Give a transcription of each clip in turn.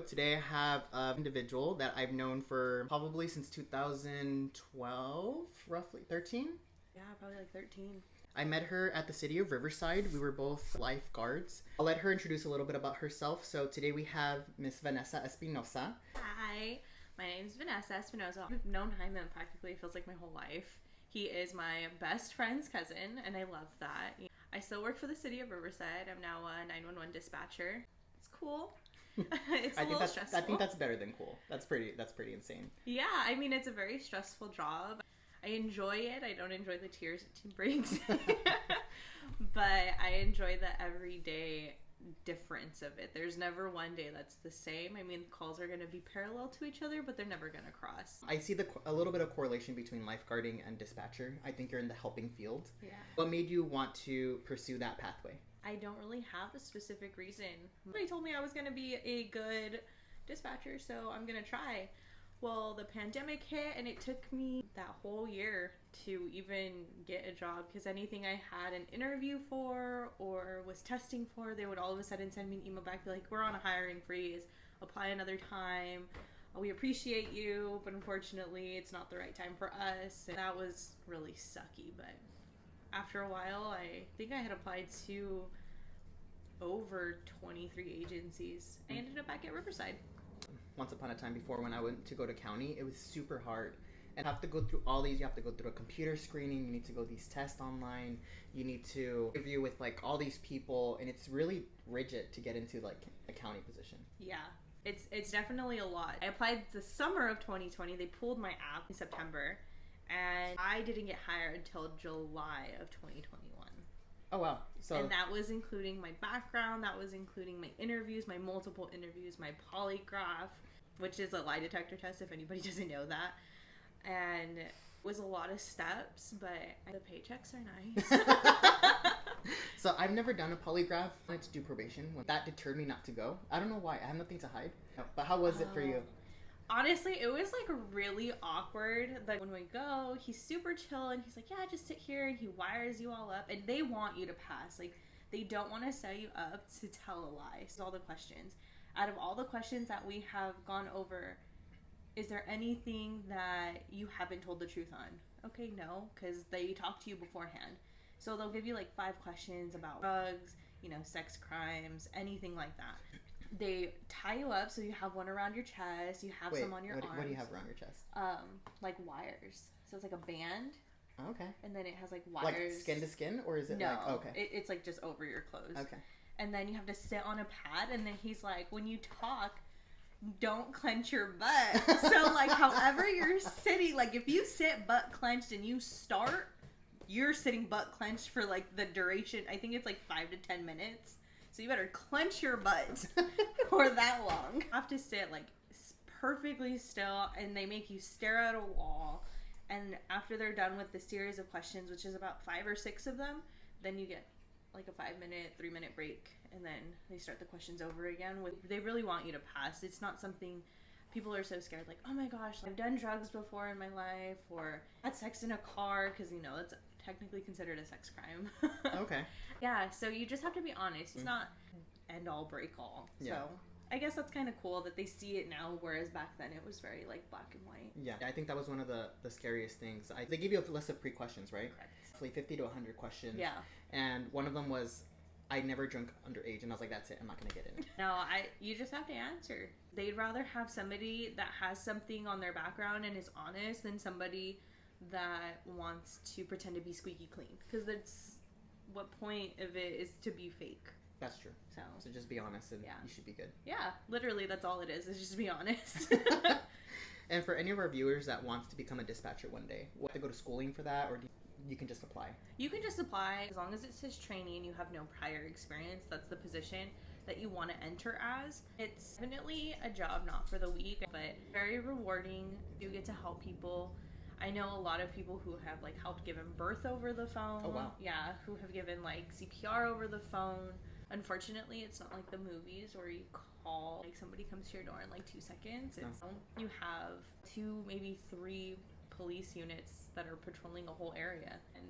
Today I have an individual that I've known for probably since 2012, roughly 13. Yeah, probably like 13. I met her at the city of Riverside. We were both lifeguards. I'll let her introduce a little bit about herself. So today we have Miss Vanessa Espinoza. Hi, my name's Vanessa Espinoza. I've known Jaime practically feels like my whole life. He is my best friend's cousin, and I love that. I still work for the city of Riverside. I'm now a 911 dispatcher. It's cool. It's a little stressful. I think that's better than cool. That's pretty insane. Yeah, I mean, it's a very stressful job. I enjoy it. I don't enjoy the tears it brings. But I enjoy the everyday difference of it. There's never one day that's the same. I mean, calls are going to be parallel to each other, but they're never going to cross. I see a little bit of correlation between lifeguarding and dispatcher. I think you're in the helping field. Yeah. What made you want to pursue that pathway? I don't really have a specific reason. Somebody told me I was going to be a good dispatcher, so I'm going to try. Well, the pandemic hit, and it took me that whole year to even get a job, because anything I had an interview for or was testing for, they would all of a sudden send me an email back, be like, we're on a hiring freeze, apply another time, we appreciate you, but unfortunately it's not the right time for us. And that was really sucky. But after a while, I think I had applied to over 23 agencies. I ended up back at Riverside. Once upon a time, before, when I went to go to county, it was super hard. And you have to go through all these. You have to go through a computer screening. You need to go these tests online. You need to interview with like all these people, and it's really rigid to get into like a county position. Yeah, it's definitely a lot. I applied the summer of 2020. They pulled my app in September, and I didn't get hired until July of 2021. Oh wow! And that was including my background. That was including my interviews, my multiple interviews, my polygraph, which is a lie detector test if anybody doesn't know that. And it was a lot of steps, but the paychecks are nice. So I've never done a polygraph. I wanted to do probation. That deterred me not to go. I don't know why. I have nothing to hide. But how was it for you? Honestly, it was like really awkward. Like when we go, he's super chill and he's like, yeah, just sit here, and he wires you all up, and they want you to pass. Like they don't want to set you up to tell a lie. So all the questions. Out of all the questions that we have gone over, is there anything that you haven't told the truth on? Okay, no, because they talk to you beforehand. So they'll give you like 5 questions about drugs, sex crimes, anything like that. They tie you up, so you have one around your chest, you have some on your arms. What do you have around your chest? Like wires. So it's like a band. Okay. And then it has like wires. Like skin to skin, or is it no, like, okay. It's like just over your clothes. Okay. And then you have to sit on a pad, and then he's like, when you talk, don't clench your butt. So like however you're sitting, like if you sit butt clenched and you start, you're sitting butt clenched for like the duration. I think it's like 5 to 10 minutes. So you better clench your butt for that long. You have to sit like perfectly still, and they make you stare at a wall. And after they're done with the series of questions, which is about 5 or 6 of them, then you get like a 5-minute, 3-minute break, and then they start the questions over again. They really want you to pass. It's not something people are so scared, like, oh my gosh, I've done drugs before in my life, or had sex in a car, because that's technically considered a sex crime. Okay. Yeah, so you just have to be honest. It's not end all break all. Yeah. So I guess that's kind of cool that they see it now, whereas back then it was very like black and white. Yeah, I think that was one of the scariest things. They give you a list of pre-questions, right? Correct. Like 50 to 100 questions. Yeah. And one of them was, I never drunk underage, and I was like, that's it, I'm not gonna get in. No, you just have to answer. They'd rather have somebody that has something on their background and is honest than somebody that wants to pretend to be squeaky clean, because that's what point of it is to be fake. That's true. So just be honest, and you should be good. Yeah, literally that's all it is just be honest. And for any of our viewers that wants to become a dispatcher one day, will they go to schooling for that, or you can just apply? You can just apply as long as it says training and you have no prior experience. That's the position that you want to enter as. It's definitely a job not for the weak, but very rewarding. You get to help people. I know a lot of people who have like helped given birth over the phone. Oh wow. Yeah, who have given like CPR over the phone. Unfortunately, it's not like the movies where you call, like somebody comes to your door in like 2 seconds. You have 2, maybe 3 police units that are patrolling a whole area, and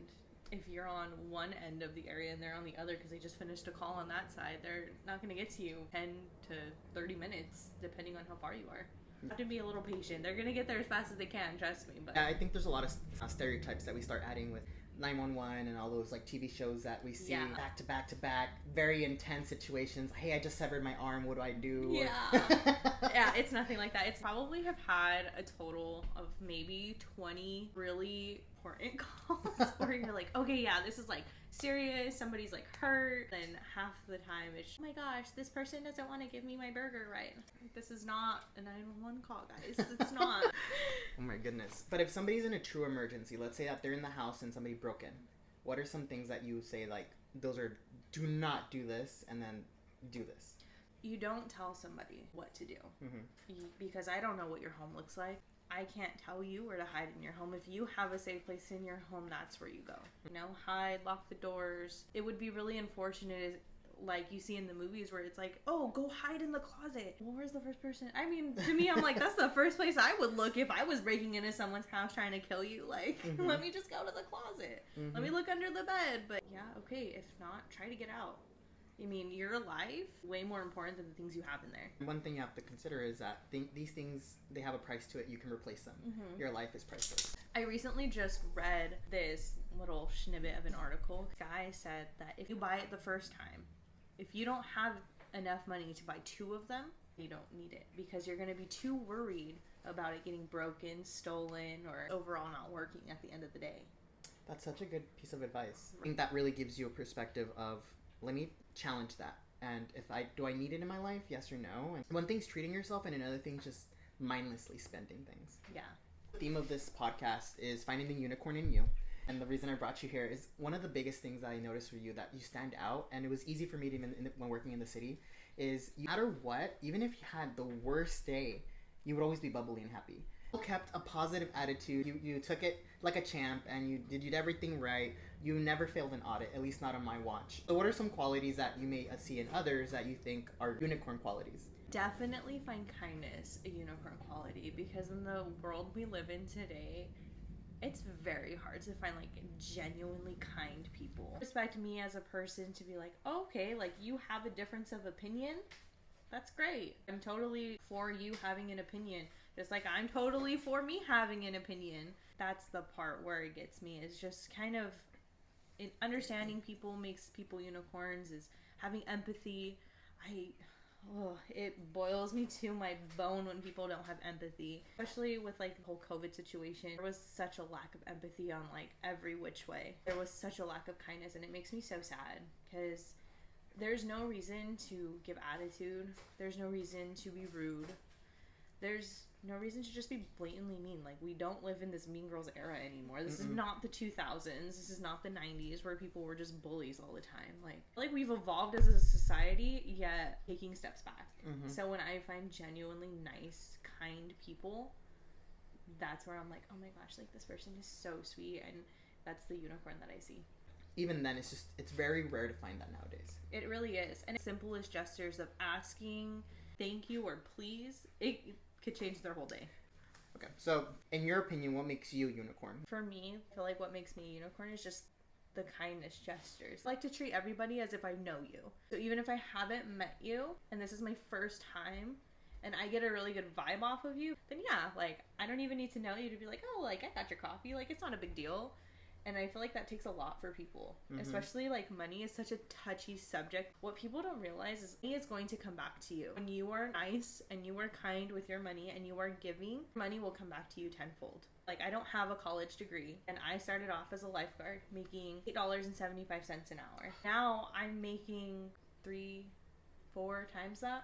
if you're on one end of the area and they're on the other because they just finished a call on that side, they're not going to get to you 10 to 30 minutes, depending on how far you are. You have to be a little patient. They're going to get there as fast as they can, trust me. But yeah, I think there's a lot of stereotypes that we start adding with 911 and all those like TV shows that we see back to back to back, very intense situations. Hey, I just severed my arm, what do I do? Yeah. Yeah, it's nothing like that. It's probably have had a total of maybe 20 really important calls where you're like, okay, yeah, this is like serious, somebody's like hurt. Then half the time it's, oh my gosh, this person doesn't want to give me my burger right. This is not a 911 call, guys. It's not. Oh my goodness. But if somebody's in a true emergency, let's say that they're in the house and somebody broke in, what are some things that you say like, those are, do not do this, and then do this? You don't tell somebody what to do. Because I don't know what your home looks like. I can't tell you where to hide in your home. If you have a safe place in your home, that's where you go. You know, hide, lock the doors. It would be really unfortunate, like you see in the movies where it's like, oh, go hide in the closet. Well, where's the first person? I mean, to me, I'm like, that's the first place I would look if I was breaking into someone's house trying to kill you. Like, let me just go to the closet. Let me look under the bed. But yeah, okay, if not, try to get out. I mean, your life, way more important than the things you have in there. One thing you have to consider is that these things, they have a price to it. You can replace them. Your life is priceless. I recently just read this little snippet of an article. The guy said that if you buy it the first time, if you don't have enough money to buy 2 of them, you don't need it because you're going to be too worried about it getting broken, stolen, or overall not working at the end of the day. That's such a good piece of advice. I think that really gives you a perspective of, let me challenge that. And do I need it in my life? Yes or no? And one thing's treating yourself, and another thing's just mindlessly spending things. Yeah. The theme of this podcast is finding the unicorn in you. And the reason I brought you here is one of the biggest things that I noticed for you that you stand out, and it was easy for me to when working in the city, is no matter what, even if you had the worst day, you would always be bubbly and happy. You kept a positive attitude. You took it like a champ, and you did everything right. You never failed an audit, at least not on my watch. So what are some qualities that you may see in others that you think are unicorn qualities? Definitely find kindness a unicorn quality, because in the world we live in today, it's very hard to find like genuinely kind people. Respect me as a person to be like, oh, okay, like you have a difference of opinion. That's great. I'm totally for you having an opinion. Just like I'm totally for me having an opinion. That's the part where it gets me, is just kind of understanding people makes people unicorns, is having empathy. It boils me to my bone when people don't have empathy, especially with like the whole COVID situation. There was such a lack of empathy on like every which way. There was such a lack of kindness, and it makes me so sad because there's no reason to give attitude. There's no reason to be rude. There's no reason to just be blatantly mean. Like, we don't live in this Mean Girls era anymore. This is not the 2000s. This is not the 90s where people were just bullies all the time. Like we've evolved as a society, yet taking steps back. So when I find genuinely nice, kind people, that's where I'm like, oh my gosh, like this person is so sweet, and that's the unicorn that I see. Even then, it's very rare to find that nowadays. It really is. And simplest gestures of asking thank you or please, it could change their whole day. Okay, so in your opinion, what makes you a unicorn? For me, I feel like what makes me a unicorn is just the kindness gestures. I like to treat everybody as if I know you. So even if I haven't met you and this is my first time and I get a really good vibe off of you, then yeah, like I don't even need to know you to be like, oh, like I got your coffee. Like it's not a big deal. And I feel like that takes a lot for people, especially like money is such a touchy subject. What people don't realize is money is going to come back to you. When you are nice and you are kind with your money and you are giving, money will come back to you tenfold. Like I don't have a college degree, and I started off as a lifeguard making $8.75 an hour. Now I'm making 3-4 times that.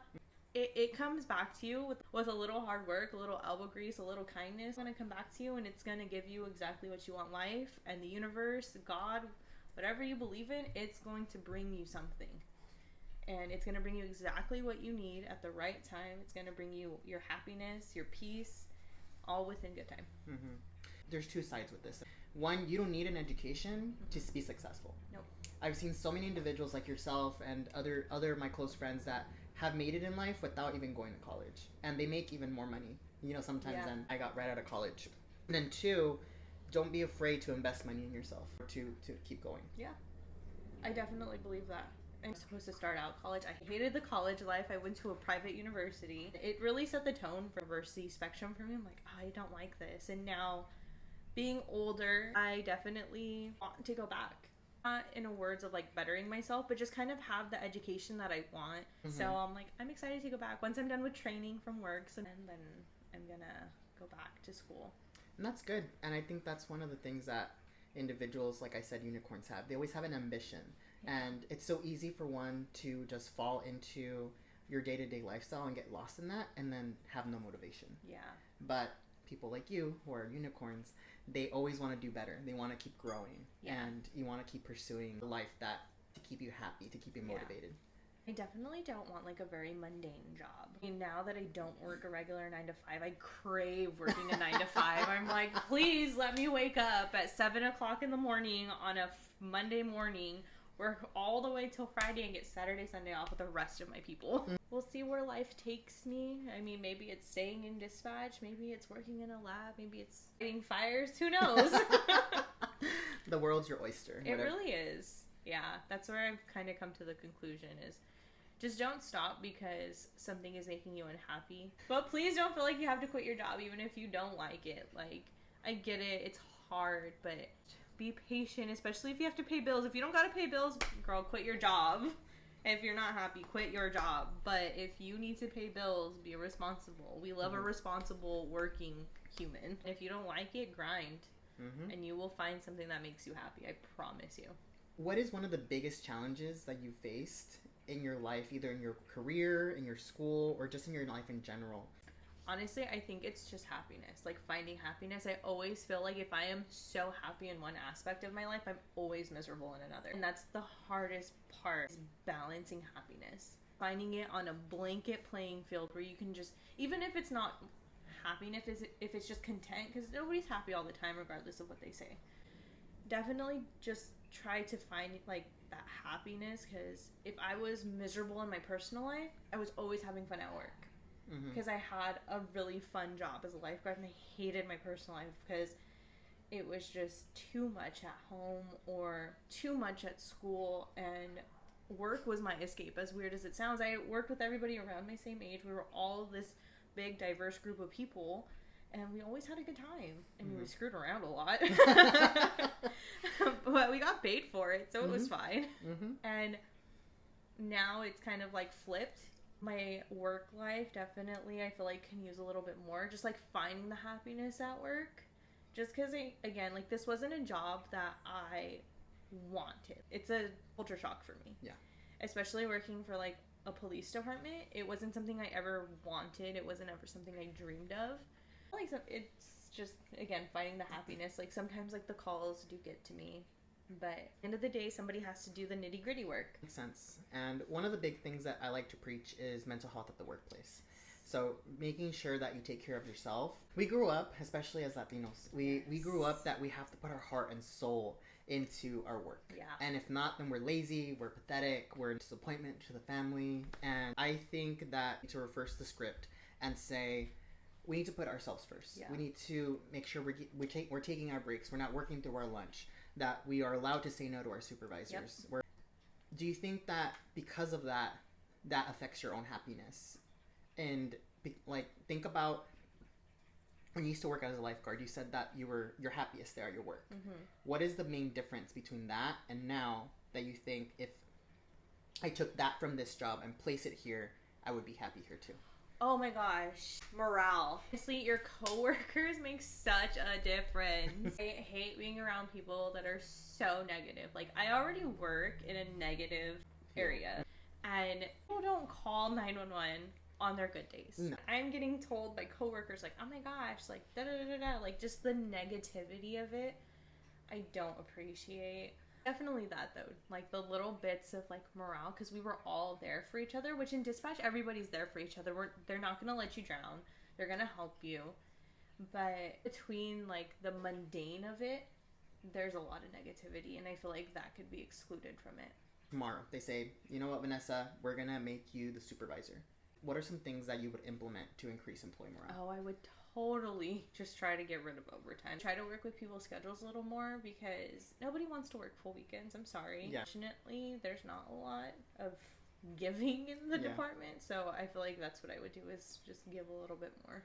It comes back to you with a little hard work, a little elbow grease, a little kindness. It's going to come back to you, and it's going to give you exactly what you want. Life and the universe, God, whatever you believe in, it's going to bring you something. And it's going to bring you exactly what you need at the right time. It's going to bring you your happiness, your peace, all within good time. There's 2 sides with this. One, you don't need an education to be successful. Nope. I've seen so many individuals like yourself and other of my close friends that have made it in life without even going to college, and they make even more money, sometimes than I got right out of college. And then 2, don't be afraid to invest money in yourself or to keep going. Yeah, I definitely believe that. I'm supposed to start out college. I hated the college life. I went to a private university. It really set the tone for the university spectrum for me. I'm like, oh, I don't like this. And now, being older, I definitely want to go back. Not in a words of like bettering myself, but just kind of have the education that I want. So I'm like, I'm excited to go back once I'm done with training from works, and then I'm gonna go back to school. And that's good. And I think that's one of the things that individuals, like I said, unicorns have. They always have an ambition. Yeah. And it's so easy for one to just fall into your day-to-day lifestyle and get lost in that and then have no motivation. Yeah. But people like you who are unicorns, they always want to do better. They want to keep growing. Yeah. And you want to keep pursuing a life that to keep you happy, to keep you motivated. Yeah. I definitely don't want like a very mundane job. I mean, now that I don't work a regular 9 to 5, I crave working a 9 to 5. I'm like, please let me wake up at 7 o'clock in the morning on a Monday morning, work all the way till Friday, and get Saturday, Sunday off with the rest of my people. We'll see where life takes me. I mean, maybe it's staying in dispatch, maybe it's working in a lab, maybe it's fighting fires, who knows? The world's your oyster. It really is. Yeah, that's where I've kind of come to the conclusion is just don't stop because something is making you unhappy. But please don't feel like you have to quit your job even if you don't like it. Like, I get it, it's hard, but be patient, especially if you have to pay bills. If you don't gotta pay bills, girl, quit your job. If you're not happy, quit your job. But if you need to pay bills, be responsible. We love a responsible working human. If you don't like it, grind. And you will find something that makes you happy. I promise you. What is one of the biggest challenges that you faced in your life, either in your career, in your school, or just in your life in general? Honestly, I think it's just happiness, like finding happiness. I always feel like if I am so happy in one aspect of my life, I'm always miserable in another. And that's the hardest part, is balancing happiness. Finding it on a blanket playing field where you can just, even if it's not happiness, if it's just content, because nobody's happy all the time regardless of what they say. Definitely just try to find like that happiness, because if I was miserable in my personal life, I was always having fun at work. Because I had a really fun job as a lifeguard, and I hated my personal life because it was just too much at home or too much at school, and work was my escape. As weird as it sounds, I worked with everybody around my same age. We were all this big diverse group of people, and we always had a good time. I mean, we screwed around a lot, but we got paid for it, so it was fine. And now it's kind of like flipped. My work life definitely, I feel like, can use a little bit more, just like finding the happiness at work. Just because, again, like, this wasn't a job that I wanted. It's a culture shock for me. Yeah. Especially working for like a police department. It wasn't something I ever wanted. It wasn't ever something I dreamed of. Like, it's just, again, finding the happiness. Like, sometimes like the calls do get to me, but at the end of the day, somebody has to do the nitty gritty work. Makes sense. And one of the big things that I like to preach is mental health at the workplace. So making sure that you take care of yourself. We grew up, especially as Latinos, we grew up that we have to put our heart and soul into our work. Yeah. And if not, then we're lazy, we're pathetic, we're a disappointment to the family. And I think that to reverse the script and say, we need to put ourselves first. Yeah. We need to make sure we're taking our breaks. We're not working through our lunch. That we are allowed to say no to our supervisors. Yep. Do you think that because of that affects your own happiness? And like, think about when you used to work as a lifeguard. You said that you're happiest there at your work. What is the main difference between that and now that you think, if I took that from this job and place it here, I would be happy here too? Oh my gosh, morale. Honestly, your coworkers make such a difference. I hate being around people that are so negative. Like, I already work in a negative area, and people don't call 911 on their good days. No. I'm getting told by coworkers, like, oh my gosh, like, da-da-da-da-da. Like, just the negativity of it, I don't appreciate. Definitely that, though, like the little bits of like morale, because we were all there for each other, which in dispatch everybody's there for each other. They're not gonna let you drown, they're gonna help you, but between like the mundane of it, there's a lot of negativity, and I feel like that could be excluded from it. Tomorrow they say, you know what, Vanessa, we're gonna make you the supervisor. what are some things that you would implement to increase employee morale? Oh, I would totally just try to get rid of overtime. Try to work with people's schedules a little more because nobody wants to work full weekends. I'm sorry. Yeah. Fortunately, there's not a lot of giving in the department. So I feel like that's what I would do is just give a little bit more.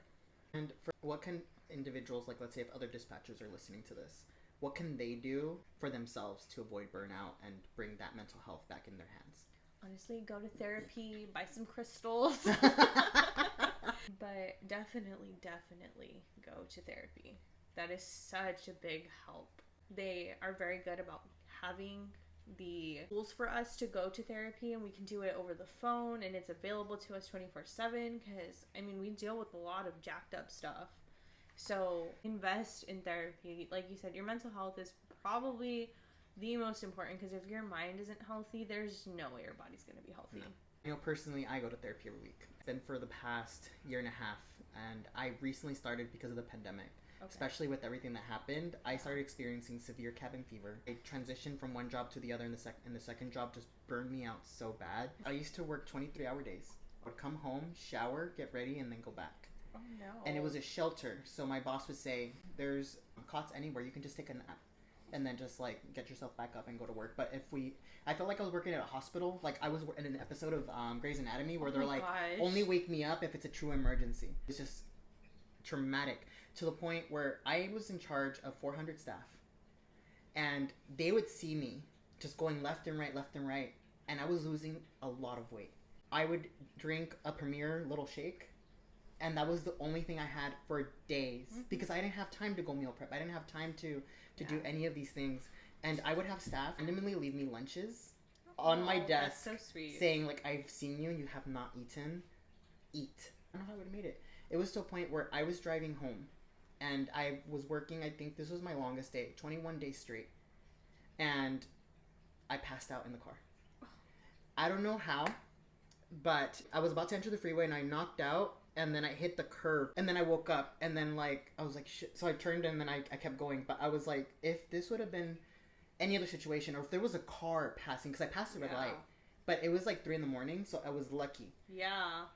And for what can individuals, like let's say if other dispatchers are listening to this, what can they do for themselves to avoid burnout and bring that mental health back in their hands? Honestly, go to therapy, buy some crystals. But definitely go to therapy. That is such a big help. They are very good about having the tools for us to go to therapy, and we can do it over the phone, and it's available to us 24/7 because, I mean, we deal with a lot of jacked up stuff. So invest in therapy. Like you said, your mental health is probably the most important because if your mind isn't healthy, there's no way your body's going to be healthy. No. You know, personally, I go to therapy every week. It's been for the past year and a half, and I recently started because of the pandemic. Okay. Especially with everything that happened, I started experiencing severe cabin fever. I transitioned from one job to the other, and the second job just burned me out so bad. I used to work 23-hour days. I would come home, shower, get ready, and then go back. Oh no. And it was a shelter, so my boss would say, there's cots anywhere, you can just take a nap. And then just like get yourself back up and go to work. But I felt like I was working at a hospital. Like I was in an episode of Grey's Anatomy where they're like, only wake me up if it's a true emergency. It's just traumatic to the point where I was in charge of 400 staff, and they would see me just going left and right, and I was losing a lot of weight. I would drink a Premier little shake, and that was the only thing I had for days because I didn't have time to go meal prep. I didn't have time to do any of these things. And I would have staff randomly leave me lunches on my desk, that's so sweet, saying like, I've seen you have not eaten, eat. I don't know how I would have made it. It was to a point where I was driving home and I was working, I think this was my longest day, 21 days straight. And I passed out in the car. I don't know how, but I was about to enter the freeway and I knocked out. And then I hit the curb, and then I woke up, and then like I was like shit. So I turned, and then I kept going. But I was like, if this would have been any other situation, or if there was a car passing, because I passed the red light, but it was like 3 a.m, so I was lucky. Yeah.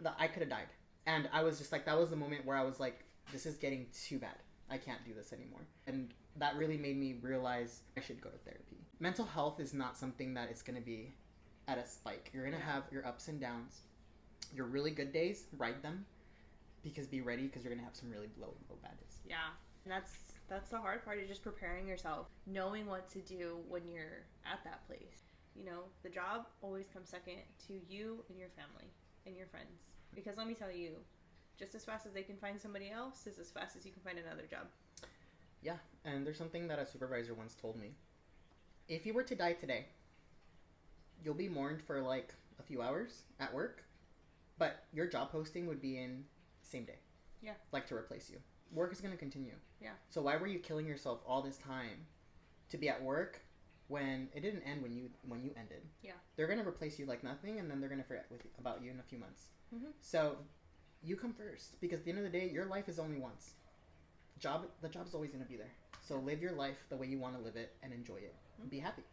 That I could have died, and I was just like, that was the moment where I was like, this is getting too bad. I can't do this anymore, and that really made me realize I should go to therapy. Mental health is not something that it's gonna be at a spike. You're gonna have your ups and downs. Your really good days, ride them, because be ready, because you're gonna have some really low bad days. Yeah, and that's the hard part, is just preparing yourself, knowing what to do when you're at that place. You know, the job always comes second to you and your family and your friends, because let me tell you, just as fast as they can find somebody else is as fast as you can find another job. Yeah, and there's something that a supervisor once told me. If you were to die today, you'll be mourned for like a few hours at work, but your job posting would be in same day. Yeah. Like to replace you. Work is going to continue. Yeah. So why were you killing yourself all this time to be at work when it didn't end when you ended? Yeah. They're going to replace you like nothing, and then they're going to forget about you in a few months. Mm-hmm. So you come first, because at the end of the day, your life is only once. The job is always going to be there. So live your life the way you want to live it and enjoy it. And be happy.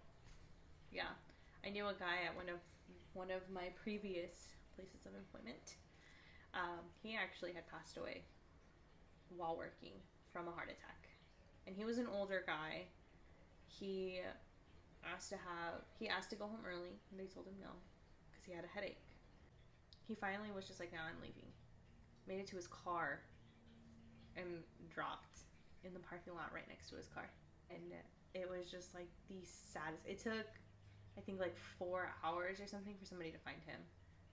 Yeah. I knew a guy at one of my previous places of employment. He actually had passed away while working from a heart attack, and he was an older guy. He asked to go home early, and they told him no because he had a headache. He finally was just like, "No, I'm leaving." Made it to his car and dropped in the parking lot right next to his car, and it was just like the saddest. It took, I think, like 4 hours or something for somebody to find him,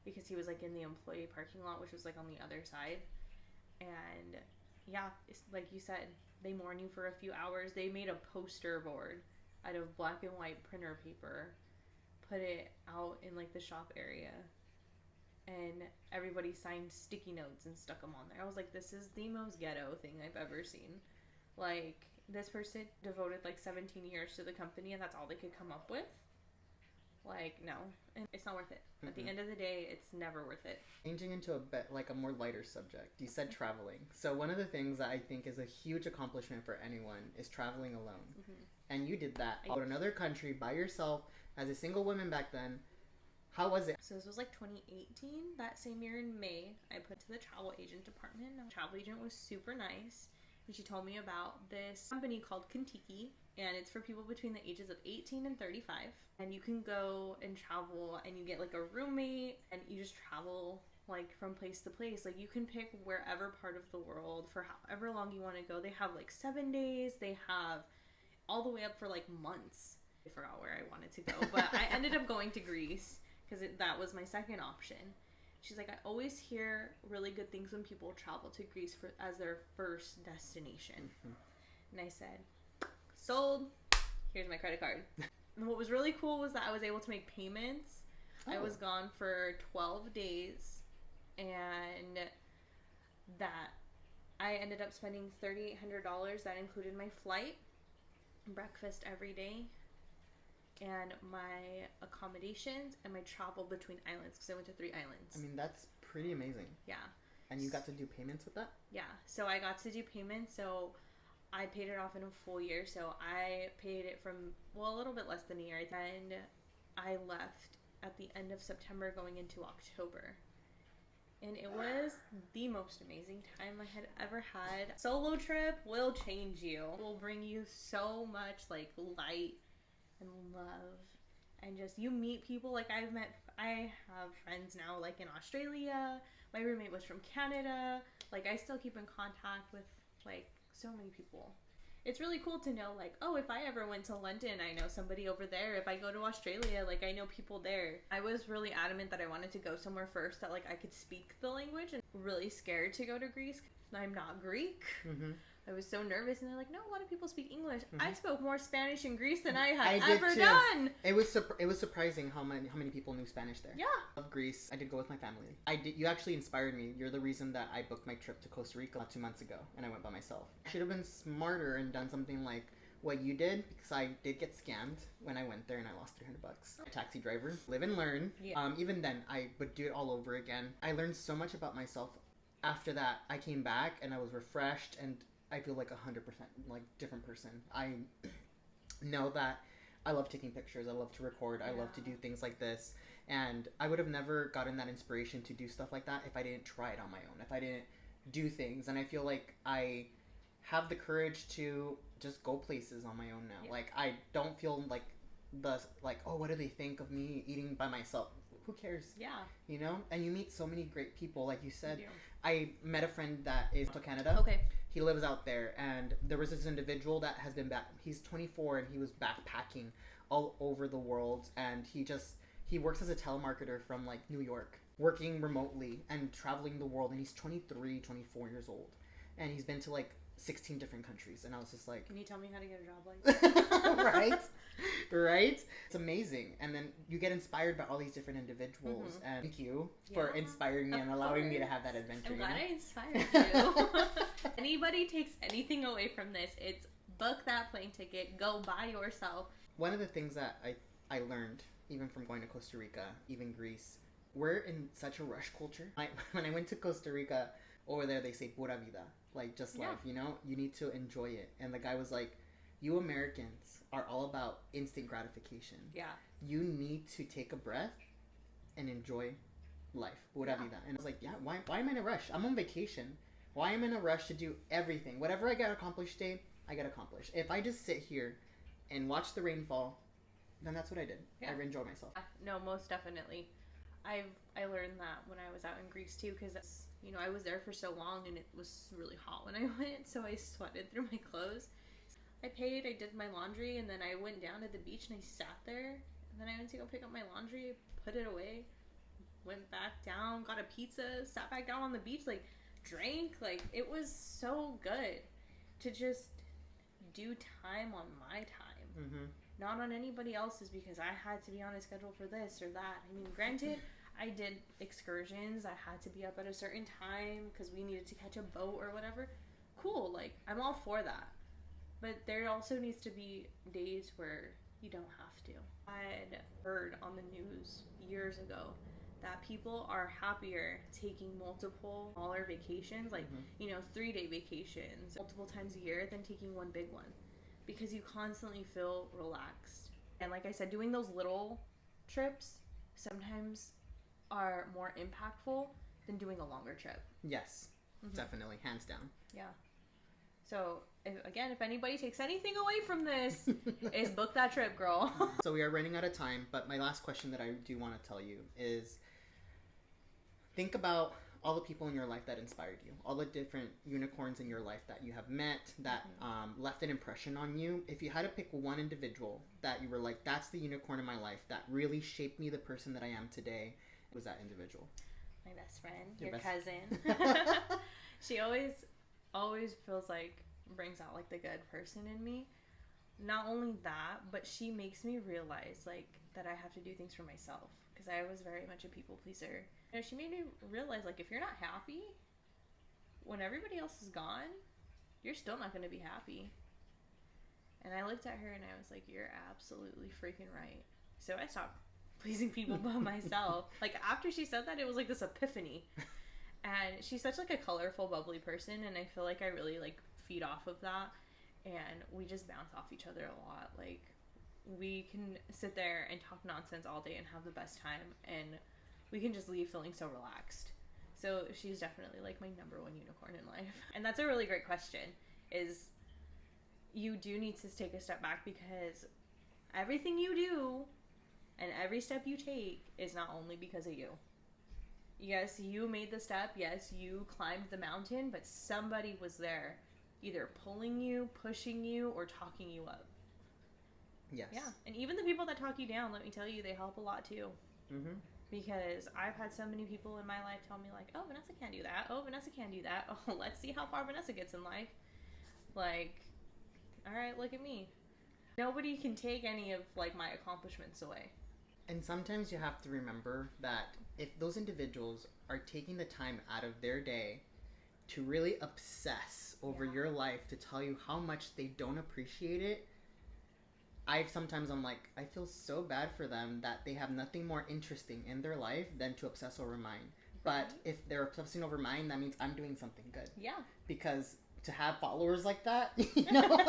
because he was like in the employee parking lot, which was like on the other side. And yeah, it's like you said, they mourn you for a few hours. They made a poster board out of black and white printer paper, put it out in like the shop area, and everybody signed sticky notes and stuck them on there. I was like, this is the most ghetto thing I've ever seen. Like, this person devoted like 17 years to the company, and that's all they could come up with. Like, no, and it's not worth it. At the end of the day, it's never worth it. Changing into a more lighter subject, you said traveling. So one of the things that I think is a huge accomplishment for anyone is traveling alone. Mm-hmm. And you did that. Go to another country by yourself as a single woman back then, How was it? So this was like 2018. That same year in May, I put to the travel agent department. The travel agent was super nice. And she told me about this company called Kentucky. And it's for people between the ages of 18 and 35. And you can go and travel and you get like a roommate and you just travel like from place to place. Like you can pick wherever part of the world for however long you want to go. They have like 7 days. They have all the way up for like months. I forgot where I wanted to go, but I ended up going to Greece because that was my second option. She's like, I always hear really good things when people travel to Greece as their first destination. Mm-hmm. And I said, sold. Here's my credit card. And what was really cool was that I was able to make payments. I was gone for 12 days, and that I ended up spending $3,800. That included my flight, breakfast every day, and my accommodations and my travel between islands, because I went to 3 islands. I mean, that's pretty amazing. Yeah. And you got to do payments with that? Yeah. So I got to do payments. So I paid it off in a full year. So I paid it from, a little bit less than a year. And I left at the end of September going into October. And it was the most amazing time I had ever had. Solo trip will change you. It will bring you so much like light and love, and just you meet people. Like I have friends now like in Australia. My roommate was from Canada. Like I still keep in contact with like so many people. It's really cool to know like, oh, if I ever went to London, I know somebody over there. If I go to Australia, like I know people there. I was really adamant that I wanted to go somewhere first that like I could speak the language, and really scared to go to Greece. I'm not Greek. Mm-hmm. I was so nervous, and they're like, no, a lot of people speak English. Mm-hmm. I spoke more Spanish in Greece than I had ever done. It was surprising how many people knew Spanish there. Yeah. Of Greece. I did go with my family. You actually inspired me. You're the reason that I booked my trip to Costa Rica 2 months ago, and I went by myself. I should have been smarter and done something like what you did, because I did get scammed when I went there and I lost $300. A taxi driver. Live and learn. Yeah. Even then, I would do it all over again. I learned so much about myself. After that, I came back and I was refreshed, and I feel like 100% like different person. I know that I love taking pictures. I love to record. Yeah. I love to do things like this. And I would have never gotten that inspiration to do stuff like that if I didn't try it on my own, if I didn't do things. And I feel like I have the courage to just go places on my own now. Yeah. Like I don't feel like oh, what do they think of me eating by myself? Who cares? Yeah. You know? And you meet so many great people. Like you said, I met a friend that is to Canada. Okay. He lives out there, and there was this individual that has been back. He's 24, and he was backpacking all over the world, and he works as a telemarketer from like New York, working remotely and traveling the world, and he's 23, 24 years old, and he's been to like 16 different countries, and I was just like, can you tell me how to get a job like that? right It's amazing. And then you get inspired by all these different individuals. Mm-hmm. And thank you for inspiring me and allowing me to have that adventure. I'm glad I inspired you. Anybody takes anything away from this, it's book that plane ticket, go by yourself. One of the things that I learned, even from going to Costa Rica, even Greece, we're in such a rush culture. When I went to Costa Rica, over there they say pura vida, like just life, you know? You need to enjoy it. And the guy was like, you Americans are all about instant gratification. Yeah. You need to take a breath and enjoy life. Pura vida. And I was like, yeah, why am I in a rush? I'm on vacation. Why am I in a rush to do everything? Whatever I get accomplished today, I get accomplished. If I just sit here and watch the rain fall, then that's what I did. Yeah. I enjoy myself. No, most definitely. I learned that when I was out in Greece too, because I was there for so long and it was really hot when I went, so I sweated through my clothes. I paid, I did my laundry, and then I went down to the beach and I sat there, and then I went to go pick up my laundry, put it away, went back down, got a pizza, sat back down on the beach, like drank. Like it was so good to just do time on my time. Mm-hmm. Not on anybody else's, because I had to be on a schedule for this or that. I mean, granted, I did excursions. I had to be up at a certain time because we needed to catch a boat or whatever. Cool, like, I'm all for that. But there also needs to be days where you don't have to. I had heard on the news years ago that people are happier taking multiple smaller vacations, like, 3-day vacations, multiple times a year, than taking one big one. Because you constantly feel relaxed. And like I said, doing those little trips sometimes are more impactful than doing a longer trip. Yes, definitely, hands down. Yeah. So, if anybody takes anything away from this, is book that trip, girl. So we are running out of time, but my last question that I do want to tell you is, think about all the people in your life that inspired you, all the different unicorns in your life that you have met, that left an impression on you. If you had to pick one individual that you were like, that's the unicorn in my life that really shaped me the person that I am today, was that individual? My best friend, your cousin. She always feels like, brings out like the good person in me. Not only that, but she makes me realize like that I have to do things for myself, because I was very much a people pleaser. You know, she made me realize like, if you're not happy when everybody else is gone, you're still not going to be happy. And I looked at her and I was like, you're absolutely freaking right. So I stopped pleasing people by myself. Like, after she said that, it was like this epiphany. And she's such like a colorful, bubbly person, and I feel like I really like feed off of that, and we just bounce off each other a lot. Like, we can sit there and talk nonsense all day and have the best time, and we can just leave feeling so relaxed. So she's definitely like my number one unicorn in life. And that's a really great question, is you do need to take a step back, because everything you do and every step you take is not only because of you. Yes, you made the step. Yes, you climbed the mountain, but somebody was there either pulling you, pushing you, or talking you up. Yes. Yeah, and even the people that talk you down, let me tell you, they help a lot too. Mm-hmm. Because I've had so many people in my life tell me like, oh, Vanessa can't do that. Oh, Vanessa can't do that. Oh, let's see how far Vanessa gets in life. Like, all right, look at me. Nobody can take any of like my accomplishments away. And sometimes you have to remember that if those individuals are taking the time out of their day to really obsess over your life, to tell you how much they don't appreciate it, I'm like, I feel so bad for them that they have nothing more interesting in their life than to obsess over mine. But if they're obsessing over mine, that means I'm doing something good. Yeah. Because to have followers like that, you know,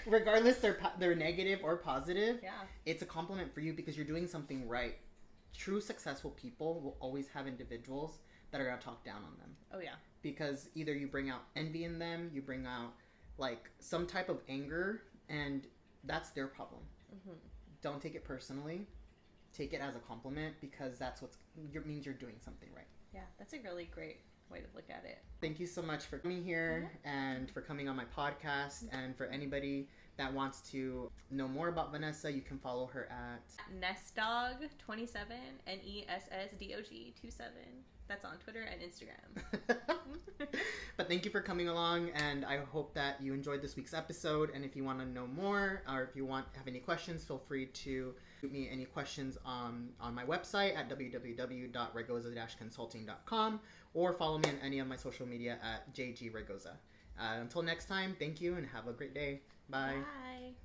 regardless they're negative or positive, it's a compliment for you, because you're doing something right. True successful people will always have individuals that are going to talk down on them. Oh yeah. Because either you bring out envy in them, you bring out like some type of anger, and that's their problem. Mm-hmm. Don't take it personally. Take it as a compliment, because that's means you're doing something right. Yeah, that's a really great way to look at it. Thank you so much for coming here and for coming on my podcast. And for anybody that wants to know more about Vanessa, you can follow her at Nessdog27, NESSDOG27. That's on Twitter and Instagram. But thank you for coming along, and I hope that you enjoyed this week's episode. And if you want to know more, or if you have any questions, feel free to shoot me any questions on my website at www.raygoza-consulting.com, or follow me on any of my social media at JG Raygoza. Until next time, thank you and have a great day. Bye. Bye.